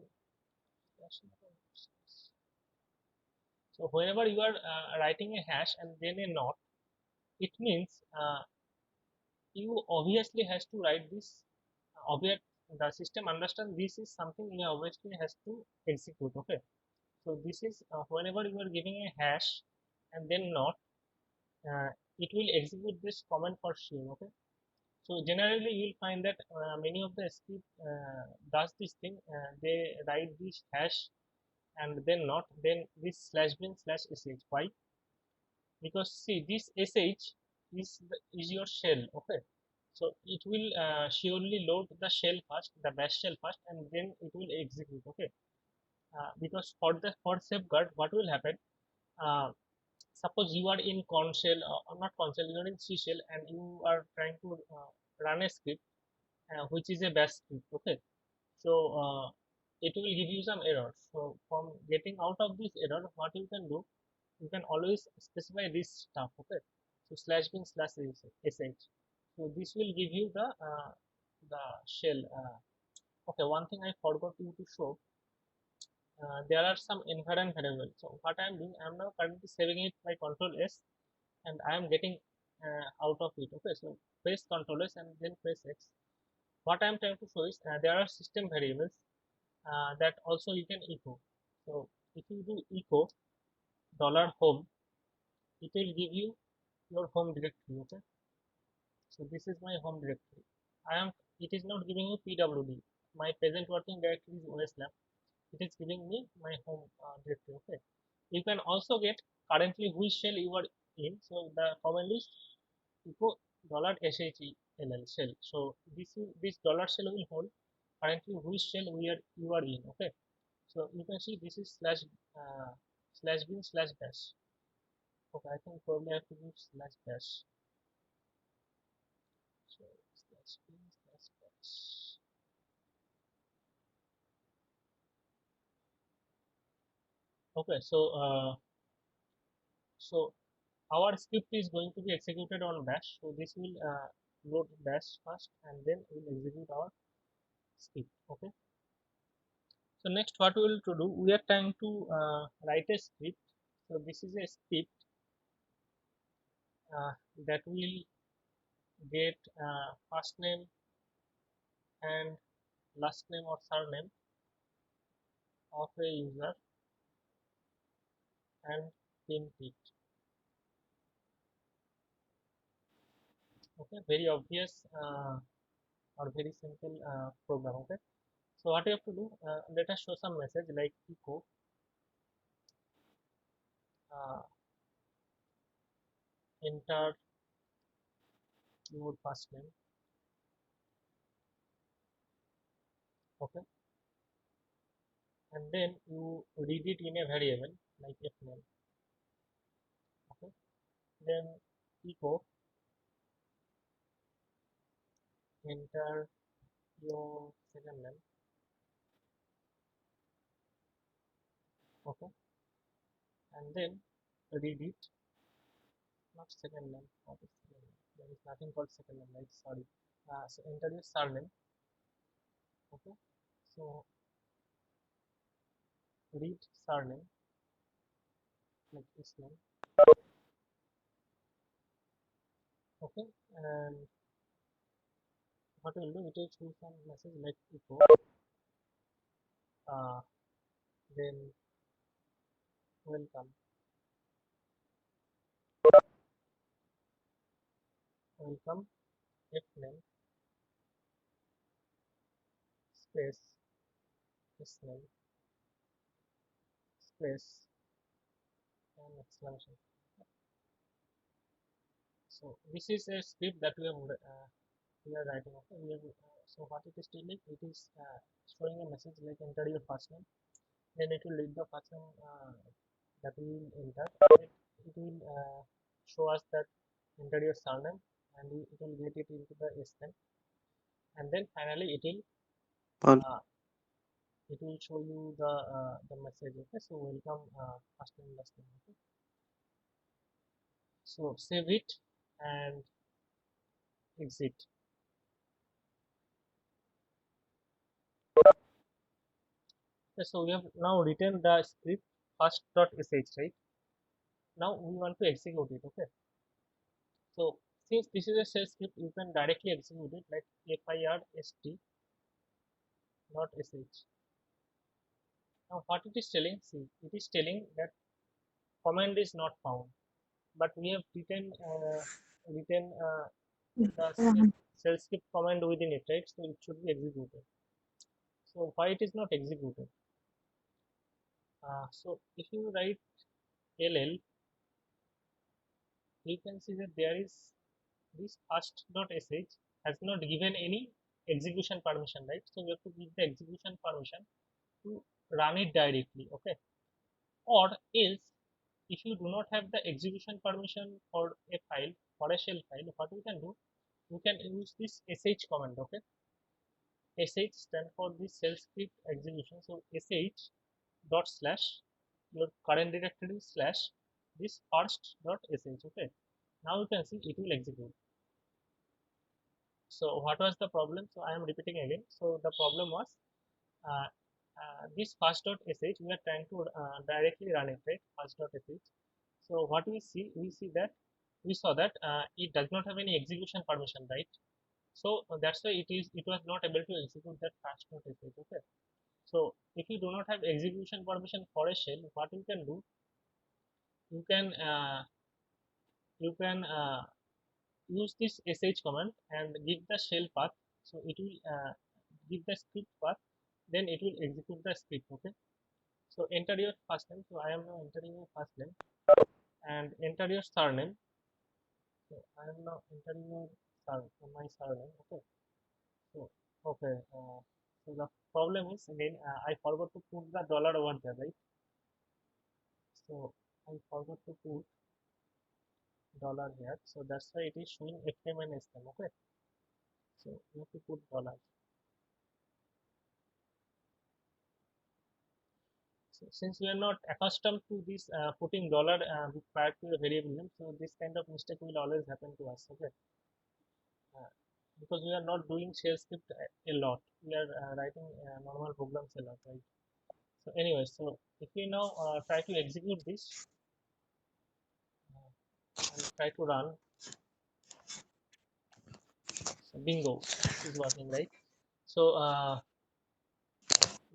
so whenever you are writing a hash and then a not, it means you obviously has to write this. Obvious, the system understand this is something you obviously has to execute. Okay, so this is whenever you are giving a hash and then not, it will execute this command for sure. Okay, so generally you will find that many of the script does this thing. They write this hash and then not, then this slash bin slash sh. Why? Because see, this sh is your shell. Okay, so it will surely load the shell first, the bash shell first, and then it will execute. Okay, because for safeguard, what will happen? Uh, Suppose you are in corn shell, or not corn shell, you are in C shell, and you are trying to run a script which is a bash script. Okay, so it will give you some errors. So from getting out of this error, what you can do, you can always specify this stuff. Okay, so slash bin slash sh. So this will give you the shell. Okay, one thing I forgot you to show, there are some environment variables. So what I am doing, I am now currently saving it by Control S, and I am getting out of it. Okay, so press Control S and then press X. What I am trying to show is there are system variables that also you can echo. So if you do echo $home, it will give you your home directory. Okay, so this is my home directory. It is not giving you pwd. My present working directory is OSLab. It is giving me my home directory. Okay, you can also get currently which shell you are in. So the command is echo $shell shell. So this dollar shell will hold currently which shell you are in. Okay, so you can see this is slash bin slash bash. Okay, I think probably I have to use slash bash. So slash bin slash bash. Okay, so our script is going to be executed on bash. So this will load bash first, and then we will execute our script. Okay, so next what we will to do, we are trying to write a script. So this is a script that will get first name and last name or surname of a user and print it. Okay, very obvious or very simple program. Okay, So what you have to do, let us show some message like echo enter your first name, okay, and then you read it in a variable like fname, okay, then echo enter your second name, okay, and then read it, not second name, what is second name? There is nothing called second name, right? Sorry. So enter your surname, okay. So read surname like this name, okay, and what will do, it will choose some message like echo, then welcome, welcome fname space this name space and exclamation. So this is a script that we are writing. Okay, so what it is telling, it is showing a message like enter your first name, then it will read the first name that we will enter. It will show us that enter your surname, and it will get it into the string, and then finally it will show you the message. Okay, so welcome first name last name. Okay, so save it and exit. Okay, so we have now written the script first.sh, right? Now we want to execute it. Okay, so since this is a shell script, you can directly execute it like first dot sh. Now what it is telling, see, it is telling that command is not found, but we have written the shell script command within it, right? So it should be executed. So why it is not executed? So if you write ll, you can see that there is this first.sh has not given any execution permission, right? So we have to give the execution permission to run it directly, okay? Or else, if you do not have the execution permission for a file, for a shell file, what we can do, you can use this sh command, okay? Sh stand for this shell script execution. So sh dot slash your current directory slash this first dot sh, okay? Now you can see it will execute. So what was the problem? So I am repeating again. So the problem was uh, this first.sh, we are trying to directly run it, right? First.sh. So what we see, we saw that it does not have any execution permission, right? So that's why it was not able to execute that first.sh. Okay. So if you do not have execution permission for a shell, what you can do, you can uh, you can use this sh command and give the shell path. So it will give the script path, then it will execute the script, okay? So enter your first name. So I am now entering your first name and enter your surname. So I am now entering your my surname, okay? So okay, so the problem is again I forgot to put the dollar over there, right? So I forgot to put dollar here, so that's why it is showing fm and sm, okay? So you have to put dollar. So since we are not accustomed to this putting dollar prior to a variable name, so this kind of mistake will always happen to us, okay? Uh, because we are not doing shell script a lot, we are writing normal programs a lot, right? So anyway, so if we now try to execute this and try to run, so bingo, this is working, right? So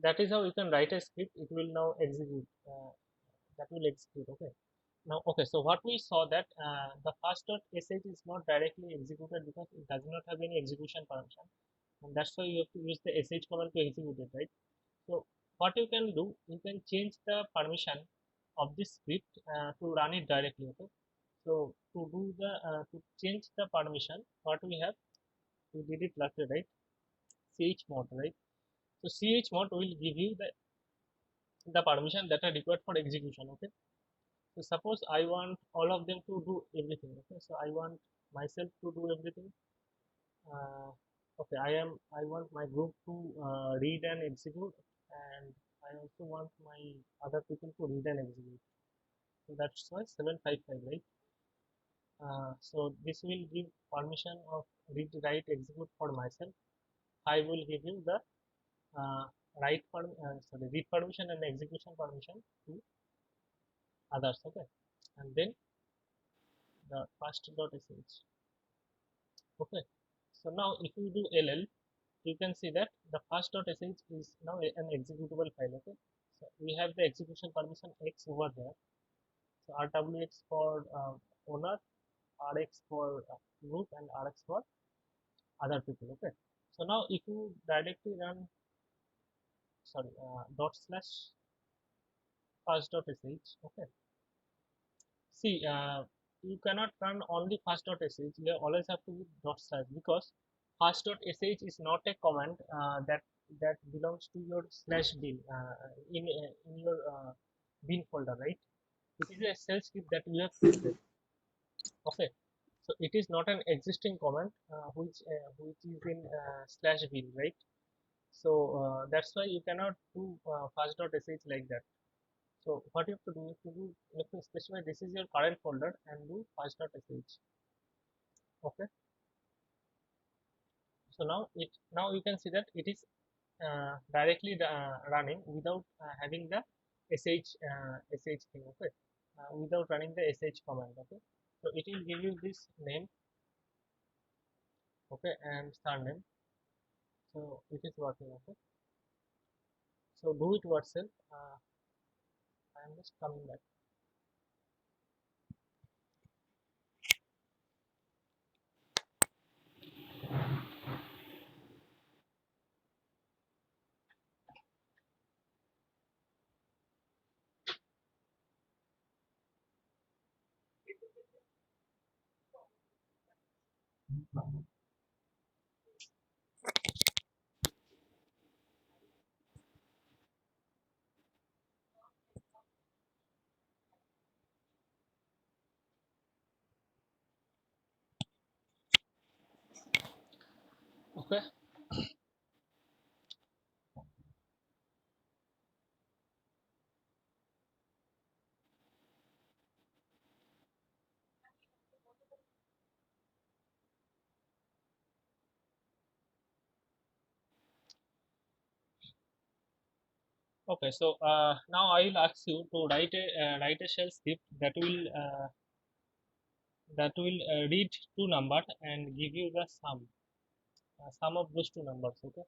that is how you can write a script. It will now execute, that will execute, okay? Now, okay, so what we saw that the first.sh is not directly executed because it does not have any execution permission. and that's why you have to use the sh command to execute it, right? So what you can do, you can change the permission of this script to run it directly. Okay, so to do the to change the permission, what we have, we did it last day, right? Chmod, right? So chmod will give you the permission that are required for execution. Okay, so suppose I want all of them to do everything. Okay, so I want myself to do everything. Okay, I want my group to read and execute, and I also want my other people to read and execute. So that's why 755, right? So this will give permission of read, write, execute for myself. I will give you the uh, read permission and execution permission to others. Okay, and then the first dot sh. Okay, so now if you do ll, you can see that the first dot sh is now an executable file. Okay, so we have the execution permission x over there. So rwx for owner, rx for group, and rx for other people. Okay, so now if you directly run dot slash first dot sh. Okay, see, you cannot run only first dot sh. You always have to use dot slash, because first dot sh is not a command that belongs to your slash bin in your bin folder, right? It is a shell script that you have created. Okay, so it is not an existing command which is in slash bin, right? So that's why you cannot do first dot sh like that. So what you have to do, you have to specify this is your current folder and do first dot sh. Okay, so now you can see that it is directly running without having the sh thing. Okay, without running the sh command. Okay, so it will give you this name, okay, and surname. So it is working. Okay, so do it yourself. I am just coming back. Okay, okay, so now I will ask you to write a shell script that will read two numbers and give you the sum of those two numbers. Okay,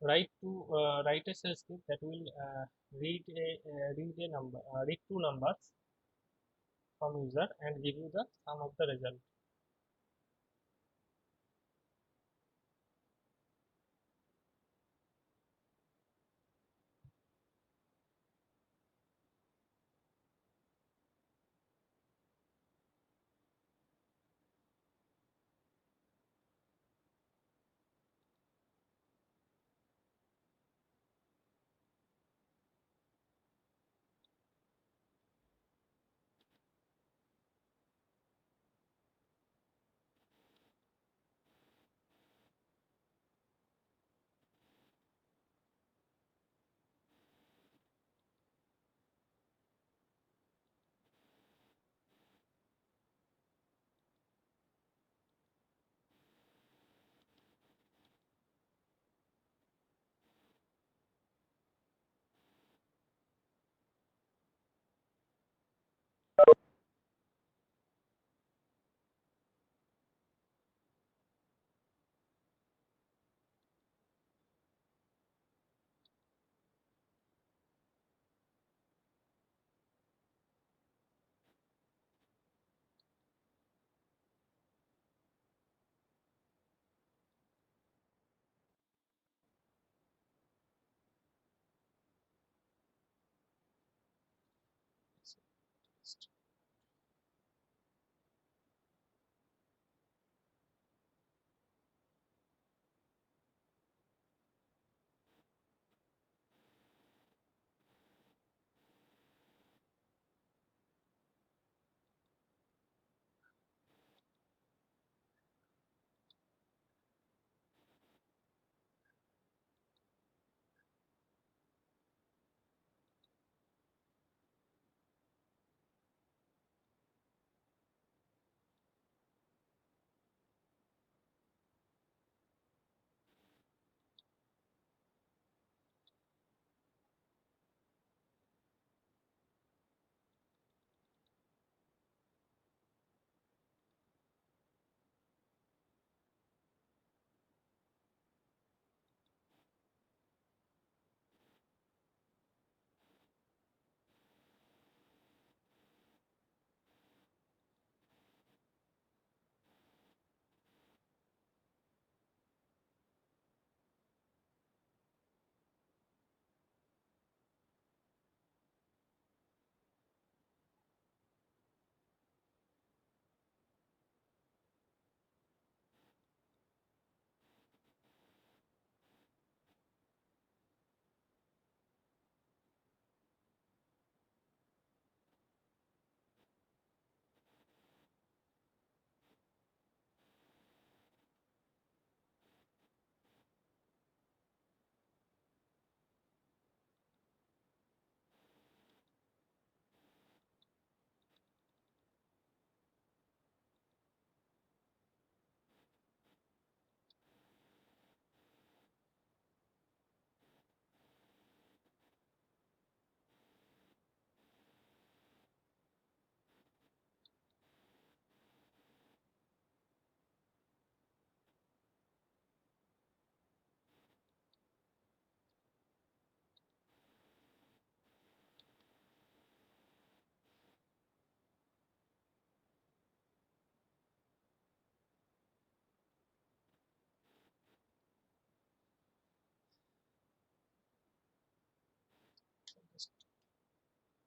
write a shell script that will read two numbers from user and give you the sum of the result.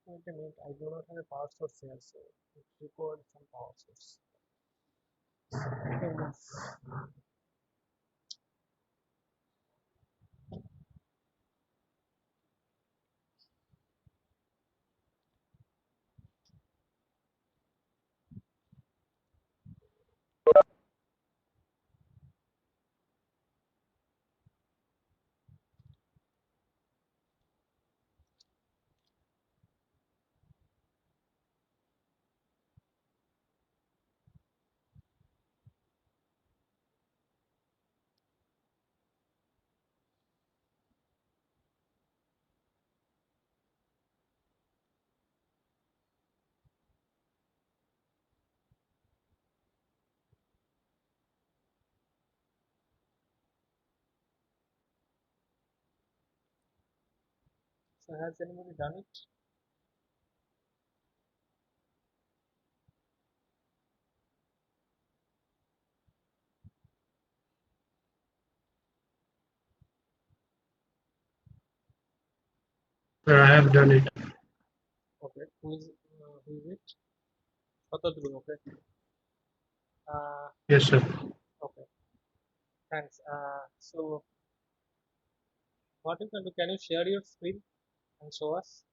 Wait a minute, I do not have a power source here, so it required some power source. Okay. So has anybody done it? I have done it. Okay. Who is it? Patadru, okay. Yes, sir. Okay. Thanks. So what you can do? Can you share your screen and show us?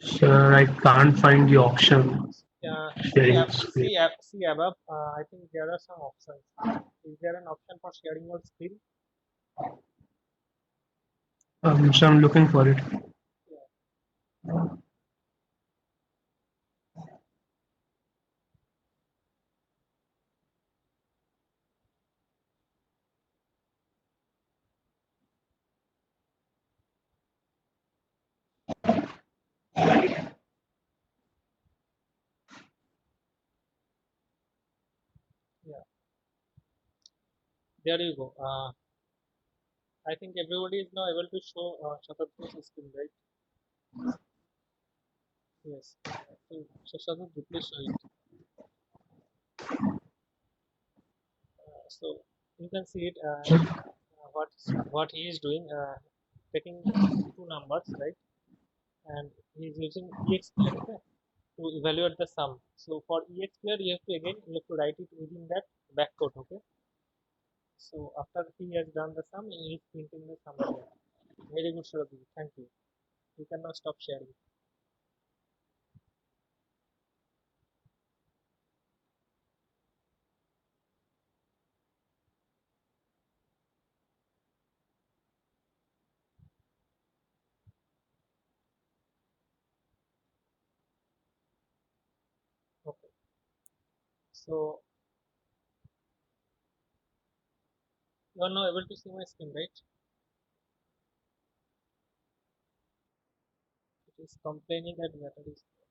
Sir, I can't find the option sharing screen. See above. I think there are some options. Is there an option for sharing your screen? So I'm looking for it. Yeah. There you go. I think everybody is now able to show Shatadru's screen, right? Yes. So Shatadru, please show it. So you can see it. What he is doing? Taking two numbers, right? And he is using EXPLR, okay, to evaluate the sum. So for EXPLR, you have to write it within that backcode, okay. So after he has done the sum, he is printing the sum here. Very good, Shraddhi. Thank you. You can now stop sharing. Okay. So you are now able to see my screen, right? It is complaining that battery is low.